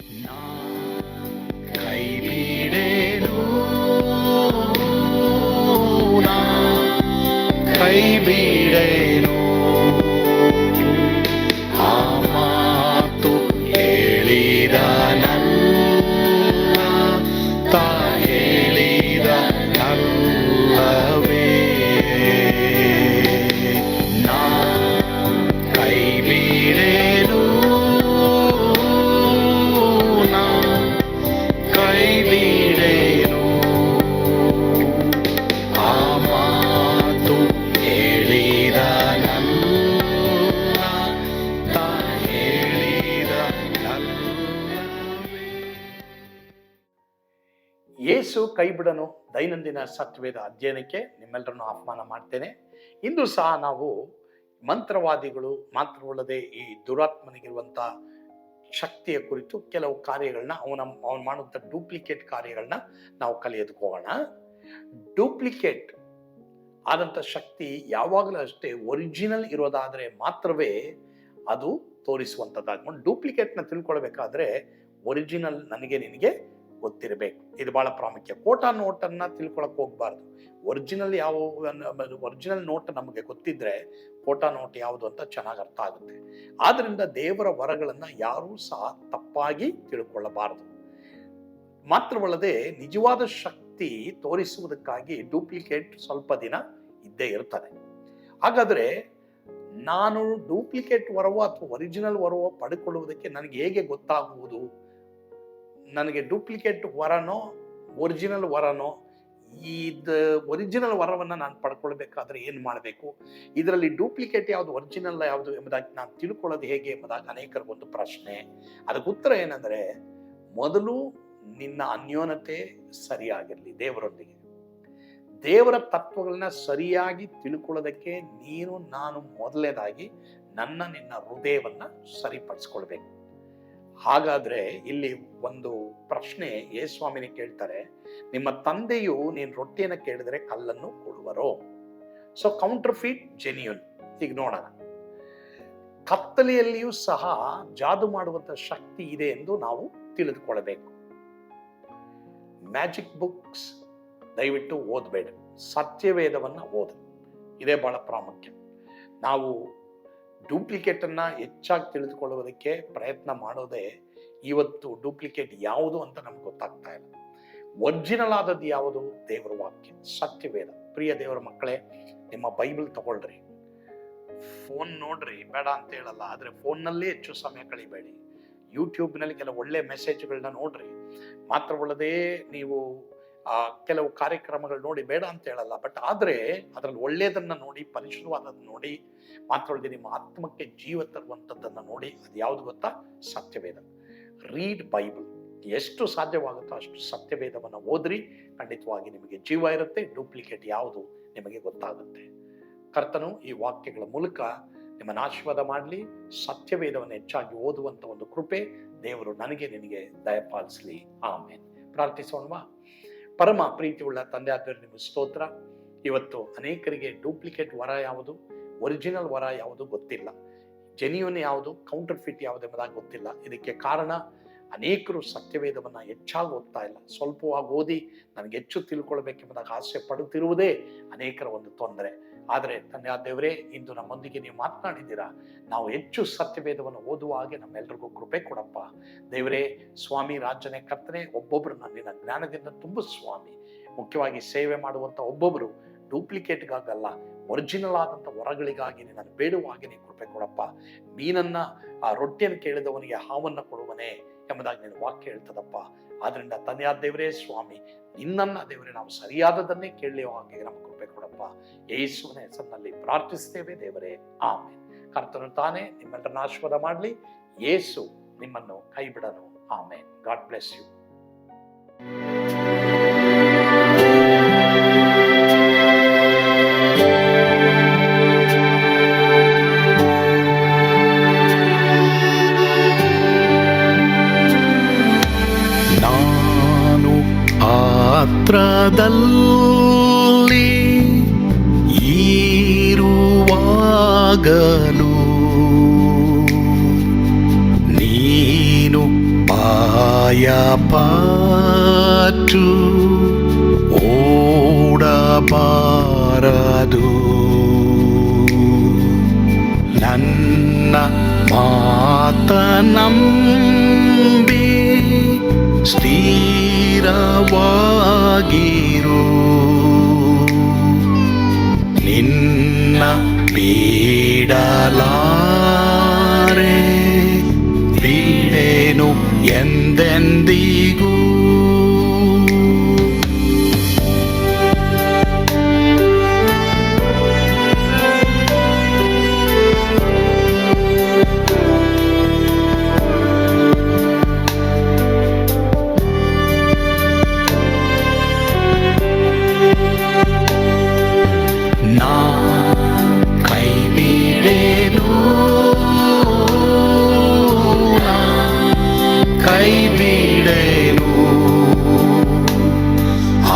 ಕೈ ಬಿಡೇನು, ಕೈ ಬಿಡೇನು, ಆ ಮಾತು ಹೇಳಿದ ನನ್ನ ಹೇಳಿದ ನಲ್ಲವೇ. ನಾ ಕೈ ಬಿಡೇನು, ನಾ ಕೈ ಬಿಡೇನು, ಆ ಮಾತು ಹೇಳಿದ ನನ್ನ ಹೇಳಿದ ನಲ್ಲವೇ. ಯೇಸು ಕೈ ಬಿಡನು ದೈನಂದಿನ ಸತ್ಯವೇದ ಅಧ್ಯಯನಕ್ಕೆ ನಿಮ್ಮೆಲ್ಲರನ್ನು ಆಹ್ವಾನ ಮಾಡ್ತೇನೆ. ಇಂದು ಸಹ ನಾವು ಮಂತ್ರವಾದಿಗಳು ಮಾತ್ರವಲ್ಲದೆ ಈ ದುರಾತ್ಮನಿಗಿರುವಂಥ ಶಕ್ತಿಯ ಕುರಿತು ಕೆಲವು ಕಾರ್ಯಗಳನ್ನ ಅವನು ಮಾಡುವಂಥ ಡೂಪ್ಲಿಕೇಟ್ ಕಾರ್ಯಗಳನ್ನ ನಾವು ಕಲಿಯೋದಕ್ಕೆ ಹೋಗೋಣ. ಡೂಪ್ಲಿಕೇಟ್ ಆದಂಥ ಶಕ್ತಿ ಯಾವಾಗಲೂ ಅಷ್ಟೇ ಒರಿಜಿನಲ್ ಇರೋದಾದರೆ ಮಾತ್ರವೇ ಅದು ತೋರಿಸುವಂಥದ್ದಾಗ್ಬೋದು. ಡೂಪ್ಲಿಕೇಟ್ನ ತಿಳ್ಕೊಳ್ಬೇಕಾದ್ರೆ ಒರಿಜಿನಲ್ ನನಗೆ ನಿನಗೆ ಗೊತ್ತಿರಬೇಕು, ಇದು ಬಹಳ ಪ್ರಾಮುಖ್ಯ. ಕೋಟಾ ನೋಟನ್ನ ತಿಳ್ಕೊಳಕ್ ಹೋಗ್ಬಾರ್ದು. ಒರಿಜಿನಲ್ ಒರಿಜಿನಲ್ ನೋಟ್ ನಮಗೆ ಗೊತ್ತಿದ್ರೆ ಕೋಟಾ ನೋಟ್ ಯಾವುದು ಅಂತ ಚೆನ್ನಾಗಿ ಅರ್ಥ ಆಗುತ್ತೆ. ಆದ್ರಿಂದ ದೇವರ ವರಗಳನ್ನ ಯಾರೂ ಸಹ ತಪ್ಪಾಗಿ ತಿಳ್ಕೊಳ್ಳಬಾರದು. ಮಾತ್ರವಲ್ಲದೆ ನಿಜವಾದ ಶಕ್ತಿ ತೋರಿಸುವುದಕ್ಕಾಗಿ ಡೂಪ್ಲಿಕೇಟ್ ಸ್ವಲ್ಪ ದಿನ ಇದ್ದೇ ಇರ್ತದೆ. ಹಾಗಾದ್ರೆ ನಾನು ಡೂಪ್ಲಿಕೇಟ್ ವರವೋ ಅಥವಾ ಒರಿಜಿನಲ್ ವರವೋ ಪಡ್ಕೊಳ್ಳುವುದಕ್ಕೆ ನನಗೆ ಹೇಗೆ ಗೊತ್ತಾಗುವುದು? ನನಗೆ ಡೂಪ್ಲಿಕೇಟ್ ವರನೋ ಒರಿಜಿನಲ್ ವರನೋ, ಇದು ಒರಿಜಿನಲ್ ವರವನ್ನು ನಾನು ಪಡ್ಕೊಳ್ಬೇಕಾದ್ರೆ ಏನು ಮಾಡಬೇಕು, ಇದರಲ್ಲಿ ಡೂಪ್ಲಿಕೇಟ್ ಯಾವುದು ಒರಿಜಿನಲ್ ಯಾವುದು ಎಂಬುದಾಗಿ ನಾನು ತಿಳ್ಕೊಳ್ಳೋದು ಹೇಗೆ ಎಂಬುದಾಗಿ ಅನೇಕರಿಗೊಂದು ಪ್ರಶ್ನೆ. ಅದಕ್ಕೆ ಉತ್ತರ ಏನಂದರೆ, ಮೊದಲು ನಿನ್ನ ಅನ್ಯೋನ್ಯತೆ ಸರಿಯಾಗಿರಲಿ ದೇವರೊಂದಿಗೆ. ದೇವರ ತತ್ವಗಳನ್ನ ಸರಿಯಾಗಿ ತಿಳ್ಕೊಳ್ಳೋದಕ್ಕೆ ನಾನು ಮೊದಲನೇದಾಗಿ ನಿನ್ನ ಹೃದಯವನ್ನ ಸರಿಪಡಿಸ್ಕೊಳ್ಬೇಕು. ಹಾಗಾದ್ರೆ ಇಲ್ಲಿ ಒಂದು ಪ್ರಶ್ನೆ ಯೇಸುಸ್ವಾಮಿನೇ ಕೇಳ್ತಾರೆ, ನಿಮ್ಮ ತಂದೆಯು ನೀನು ರೊಟ್ಟಿಯನ್ನು ಕೇಳಿದರೆ ಕಲ್ಲನ್ನು ಕೊಡುವರೋ? So ಕೌಂಟರ್ಫೀಟ್ genuine. ಈಗ ನೋಡೋಣ, ಕತ್ತಲೆಯಲ್ಲಿಯೂ ಸಹ ಜಾದು ಮಾಡುವಂತ ಶಕ್ತಿ ಇದೆ ಎಂದು ನಾವು ತಿಳಿದುಕೊಳ್ಳಬೇಕು. ಮ್ಯಾಜಿಕ್ ಬುಕ್ಸ್ ದಯವಿಟ್ಟು ಓದಬೇಡ, ಸತ್ಯವೇದವನ್ನ ಓದ, ಇದೇ ಬಹಳ ಪ್ರಾಮುಖ್ಯ. ನಾವು ಡೂಪ್ಲಿಕೇಟ್ ಅನ್ನ ಹೆಚ್ಚಾಗಿ ತಿಳಿದುಕೊಳ್ಳುವುದಕ್ಕೆ ಪ್ರಯತ್ನ ಮಾಡೋದೇ ಇವತ್ತು ಡೂಪ್ಲಿಕೇಟ್ ಯಾವುದು ಅಂತ ನಮ್ಗೆ ಗೊತ್ತಾಗ್ತಾ ಇಲ್ಲ. ಒರಿಜಿನಲ್ ಆದದ್ದು ಯಾವುದು? ದೇವರ ವಾಕ್ಯ, ಸತ್ಯವೇದ. ಪ್ರಿಯ ದೇವರ ಮಕ್ಕಳೇ, ನಿಮ್ಮ ಬೈಬಲ್ ತಗೊಳ್ರಿ, ಫೋನ್ ನೋಡ್ರಿ, ಬೇಡ ಅಂತ ಹೇಳಲ್ಲ, ಆದ್ರೆ ಫೋನ್ನಲ್ಲೇ ಹೆಚ್ಚು ಸಮಯ ಕಳಿಬೇಡಿ. ಯೂಟ್ಯೂಬ್ನಲ್ಲಿ ಕೆಲವು ಒಳ್ಳೆ ಮೆಸೇಜ್ಗಳನ್ನ ನೋಡ್ರಿ. ಮಾತ್ರವಲ್ಲದೆ ನೀವು ಕೆಲವು ಕಾರ್ಯಕ್ರಮಗಳು ನೋಡಿ, ಬೇಡ ಅಂತ ಹೇಳಲ್ಲ, ಬಟ್ ಆದ್ರೆ ಅದರಲ್ಲಿ ಒಳ್ಳೆಯದನ್ನ ನೋಡಿ, ಪರಿಶುದ್ಧವಾದದ್ದು ನೋಡಿ, ಮಾತ್ರವಲ್ಲದೆ ನಿಮ್ಮ ಆತ್ಮಕ್ಕೆ ಜೀವ ತರುವಂಥದ್ದನ್ನ ನೋಡಿ. ಅದು ಯಾವುದು ಗೊತ್ತಾ? ಸತ್ಯವೇದ. Read Bible. ಎಷ್ಟು ಸಾಧ್ಯವಾಗುತ್ತೋ ಅಷ್ಟು ಸತ್ಯವೇದವನ್ನು ಓದ್ರಿ, ಖಂಡಿತವಾಗಿ ನಿಮಗೆ ಜೀವ ಇರುತ್ತೆ. ಡೂಪ್ಲಿಕೇಟ್ ಯಾವುದು ನಿಮಗೆ ಗೊತ್ತಾಗುತ್ತೆ. ಕರ್ತನು ಈ ವಾಕ್ಯಗಳ ಮೂಲಕ ನಿಮ್ಮನ್ನು ಆಶೀರ್ವಾದ ಮಾಡಲಿ. ಸತ್ಯವೇದವನ್ನು ಹೆಚ್ಚಾಗಿ ಓದುವಂತ ಒಂದು ಕೃಪೆ ದೇವರು ನನಗೆ ನಿನಗೆ ದಯಪಾಲಿಸಲಿ. ಆಮೇಲೆ ಪ್ರಾರ್ಥಿಸೋಣವಾ? ಪರಮ ಪ್ರೀತಿಯುಳ್ಳ ತಂದೆ ಆದವರು ನಿಮಗೆ ಸ್ತೋತ್ರ. ಇವತ್ತು ಅನೇಕರಿಗೆ ಡೂಪ್ಲಿಕೇಟ್ ವರ ಯಾವುದು, ಒರಿಜಿನಲ್ ವರ ಯಾವುದು ಗೊತ್ತಿಲ್ಲ, ಜೆನ್ಯೂನ್ ಯಾವುದು, ಕೌಂಟರ್ಫಿಟ್ ಯಾವುದು ಎಂಬುದಾಗಿ ಗೊತ್ತಿಲ್ಲ. ಇದಕ್ಕೆ ಕಾರಣ ಅನೇಕರು ಸತ್ಯವೇದವನ್ನು ಹೆಚ್ಚಾಗಿ ಓದ್ತಾ ಇಲ್ಲ. ಸ್ವಲ್ಪವಾಗಿ ಓದಿ ನನಗೆ ಹೆಚ್ಚು ತಿಳ್ಕೊಳ್ಬೇಕೆಂಬುದಾಗಿ ಆಸೆ ಪಡುತ್ತಿರುವುದೇ ಅನೇಕರ ಒಂದು ತೊಂದರೆ. ಆದರೆ ತಂದೆ ದೇವರೇ, ಇಂದು ನಮ್ಮೊಂದಿಗೆ ನೀವು ಮಾತನಾಡಿದ್ದೀರಾ. ನಾವು ಹೆಚ್ಚು ಸತ್ಯವೇದವನ್ನು ಓದುವ ಹಾಗೆ ನಮ್ಮೆಲ್ಲರಿಗೂ ಕೃಪೆ ಕೊಡಪ್ಪ ದೇವರೇ. ಸ್ವಾಮಿ ರಾಜನೇ ಕರ್ತನೆ, ಒಬ್ಬೊಬ್ಬರನ್ನ ನಿನ್ನ ಜ್ಞಾನದಿಂದ ತುಂಬ ಸ್ವಾಮಿ. ಮುಖ್ಯವಾಗಿ ಸೇವೆ ಮಾಡುವಂಥ ಒಬ್ಬೊಬ್ಬರು ಡೂಪ್ಲಿಕೇಟ್ಗಾಗಲ್ಲ, ಒರಿಜಿನಲ್ ಆದಂಥ ವರಗಳಿಗಾಗಿ ನಾನು ಬೇಡುವ ಹಾಗೆ ನೀವು ಕೃಪೆ ಕೊಡಪ್ಪ. ಮೀನನ್ನ ರೊಟ್ಟಿಯನ್ನು ಕೇಳಿದವನಿಗೆ ಹಾವನ್ನು ಕೊಡುವನೇ ಎಂಬುದಾಗಿ ನಿನ್ನ ವಾಕ್ಯ ಹೇಳ್ತದಪ್ಪ. ಆದ್ರಿಂದ ತಂದೆಯಾದ ದೇವರೇ ಸ್ವಾಮಿ, ನಿನ್ನನ್ನ ದೇವರೇ ನಾವು ಸರಿಯಾದದನ್ನೇ ಕೇಳುವ ಹಾಗೆ ನಮಗೆ ಕೃಪೆ ಕೊಡಪ್ಪ. ಯೇಸುವಿನ ಹೆಸರಿನಲ್ಲಿ ಪ್ರಾರ್ಥಿಸ್ತೇವೆ ದೇವರೇ, ಆಮೇಲೆ. ಕರ್ತನು ತಾನೇ ನಿಮ್ಮೆಲ್ಲರನ್ನ ಆಶೀರ್ವಾದ ಮಾಡಲಿ. ಯೇಸು ನಿಮ್ಮನ್ನು ಕೈ ಬಿಡನು. ಆಮೇಲೆ. God bless you. ಪಾತ್ರದಲ್ಲಿ ಇರುವಾಗಲೂ ನೀನು ಭಯಪಟ್ಟು ಓಡಬಾರದು. ನನ್ನ ಮಾತನಂಬಿ ಸ್ಥಿರವಾಗಿರು. ನಿನ್ನ ಬಿಡಲಾರೆ, ಬಿಡೆನು ಎಂದೆಂದಿಗೂ. ನಾ ಕೈ ಬಿಡೆನು, ಕೈ ಬಿಡೆನು.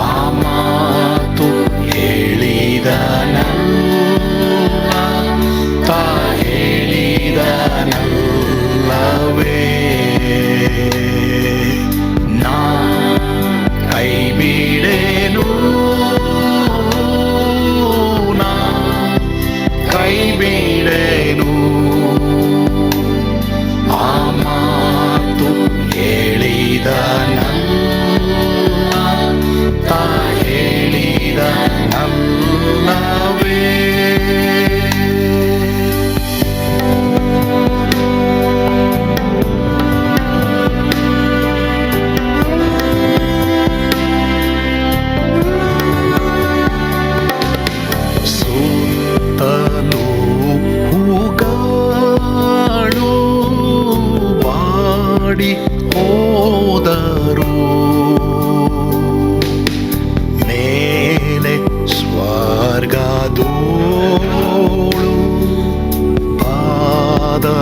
ಆ ಮಾತು ಹೇಳಿದನಲ್ಲ, ತಾ ಹೇಳಿದನಲ್ಲವೇ. ನಾ ಕೈ ಬಿಡೆನು, ನಾ ಕೈ ಬಿಡೆನು. ಆ ಮಾತು ಹೇಳಿದನಲ್ಲ, ತಾ ಹೇಳಿದನಲ್ಲವೇ. ಸುತ್ತಲೂ ಹೂಗಳು ಬಾಡಿ ಹೋದರು, ಮೇಲೆ ಸ್ವರ್ಗದೋಳು ಬಾದಲಾಗದು.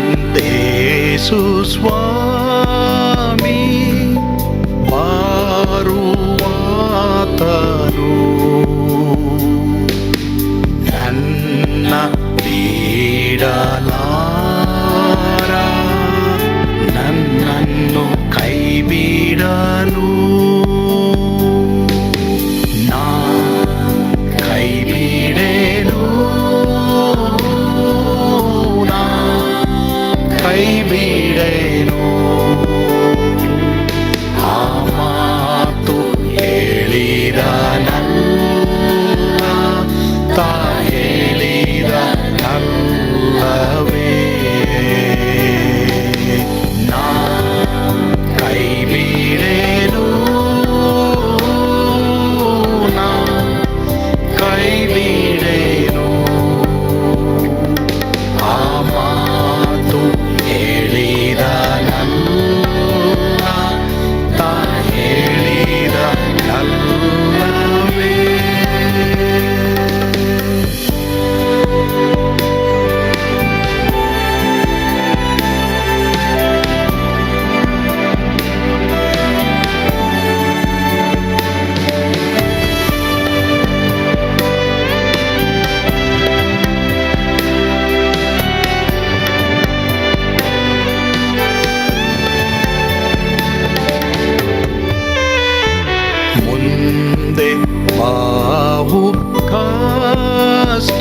ಅಲ್ಲಿಂದೇಸು ಸ್ವಾಮಿ ಬಾರುವಾತನು. ನನ್ನ ಬಿಡಲಾರ, ನನ್ನನ್ನು ಕೈ ಬಿಡನು. ನಾ ಕೈ ಬಿಡೆನು, ನಾ ಕೈ ಬಿಡೆನು. ಆ ಮಾತು ಹೇಳಿದನಲ್ಲ, ತಾ ಹೇಳಿದನಲ್ಲವೇ. ನಾ ಕೈ ಬಿಡೆನು, ನಾ ಕೈ ಬಿಡೆನು. ಆ ಮಾತು ಹೇಳಿದನಲ್ಲ, ತಾ ಹೇಳಿದನಲ್ಲವೇ. ಮುಂದೆ ಬಾವು ಕಷ್ಟ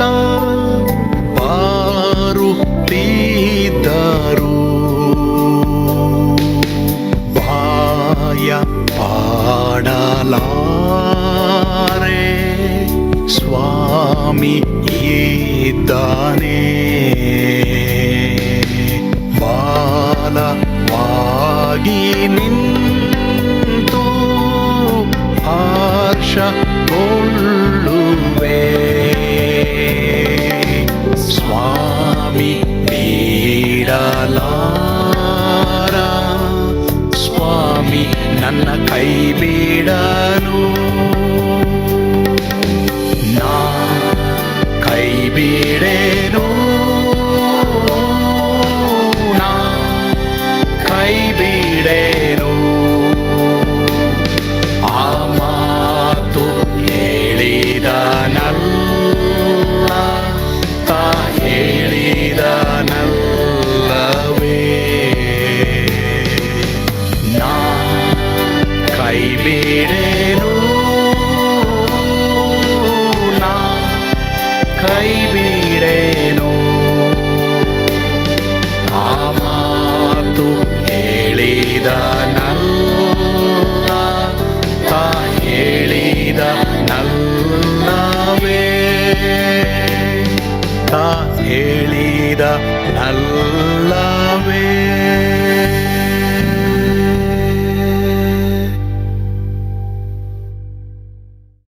ಬಾರುತ್ತಿದ್ದರು, ಭಯ ಪಾಡಲಾರೆ, ಸ್ವಾಮಿ ಇದ್ದಾನೆ. ಬಾಲವಾಗಿ ನಿಂತು ಹರ್ಷಗೊಳ್ಳುವೆ. ಸ್ವಾಮಿ ಬಿಡಲಾರ, ಸ್ವಾಮಿ ನನ್ನ ಕೈ ಬಿಡನು. ನಾ ಕೈ ಬಿಡೆನು, ನಾ ಕೈ ಬಿಡೆನು. ಆ ಮಾತು ಹೇಳಿದನಲ್ಲ, ಹೇಳಿದ ನಲ್ಲ